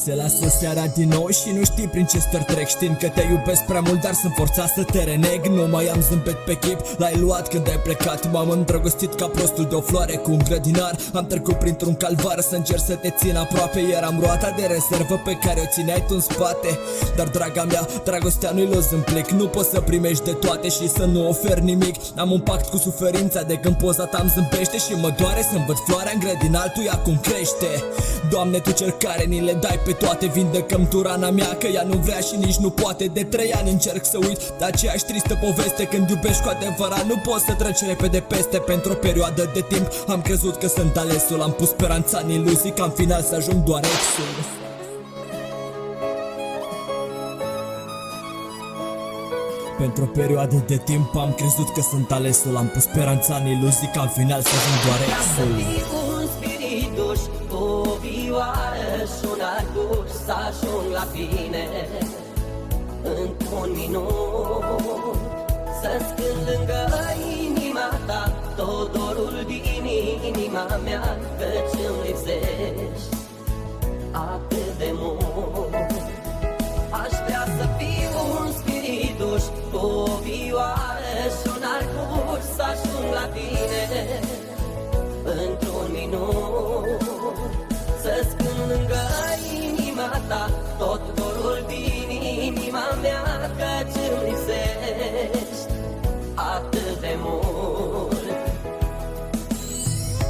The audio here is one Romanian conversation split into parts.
Se lasă seara din nou și nu știi prin ce stări trec, știind că te iubesc prea mult, dar sunt forțat să te reneg. Nu mai am zâmbet pe chip, l-ai luat când ai plecat. M-am îndrăgostit ca prostul de o floare cu un grădinar. Am trecut printr-un calvar să încerc să te țin aproape. Eram roata de rezervă pe care o țineai tu în spate. Dar draga mea, dragostea nu-i los în plic. Nu poți să primești de toate și să nu oferi nimic. Am un pact cu suferința de când poza ta îmi zâmbește și mă doare să-mi văd floarea în grădinal, tu ea cum crește. Doamne, tu cel care ni le dai pe toate, vindecă-mi tu rana mea, că ea nu vrea și nici nu poate. De 3 ani încerc să uit de aceeași tristă poveste. Când iubești cu adevărat nu poți să treci repede peste. Pentru o perioadă de timp am crezut că sunt alesul. Am pus speranța în iluzii ca în final să ajung doar exul. Pentru o perioadă de timp am crezut că sunt alesul. Am pus speranța în iluzii ca în final să ajung doar exul. Un spiritus, o vioară și un arcus, să ajung la tine într-un minut. Să-ți cânt lângă inima ta tot dorul din inima mea, căci îmi lipsești atât de mult. Aș vrea să fiu un spiritus, o vioară și un arcus, să ajung la tine într-un minut. Să-ți cânt lângă inima ta tot dorul din inima mea, căci îmi lipsești atât de mult.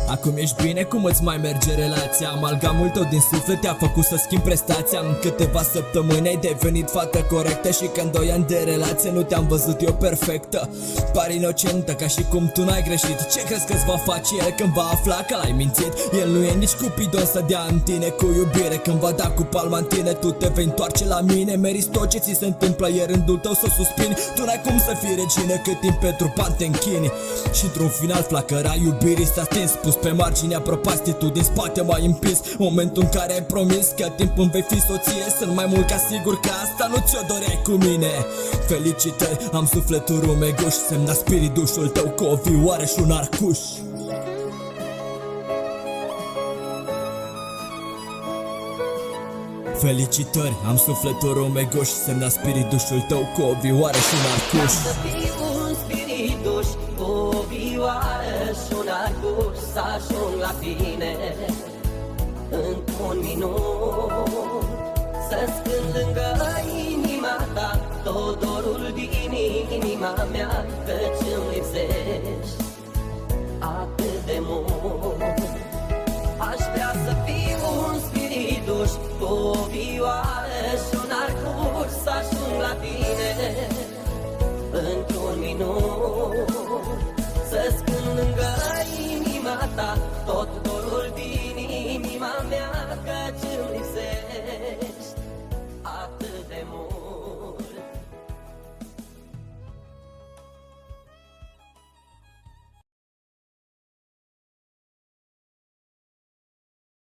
Acum ești bine, cum îți mai merge relația? Amalgamul tău din suflet te-a făcut să schimbi prestația. În câteva săptămâni ai devenit fată corectă și că în 2 ani de relație nu te-am văzut eu perfectă. Pari inocentă, ca și cum tu n-ai greșit. Ce crezi că-ți va face el când va afla că l-ai mințit? El nu e nici Cupidon să dea în tine cu iubire. Când va da cu palma în tine, tu te vei întoarce la mine. Meriți tot ce ți se întâmplă, e rândul tău să suspini. Tu n-ai cum să fii regină cât timp pentru bani te închini. Și într-un final flacăra iubirii s-a stins, pus pe marginea prăpastii, tu din spate m-ai împins. Momentul în care ai promis că timp îmi vei fi soție, sunt mai mult ca sigur că asta nu ți-o doreai cu mine. Felicitări, am sufletul rumeguș, semna spiritușul tău cu o vioară și un arcuș. Felicitări, am sufletul rumeguș, semna spiritușul tău cu o vioară și un arcuș. Să fiu un spiritus, o vioară și un arcus, să ajung la tine într-un minut. Să-ți cânt lângă inima ta tot dorul din inima mea, căci îmi lipsești atât de mult. Aș vrea să fiu un spiritus, o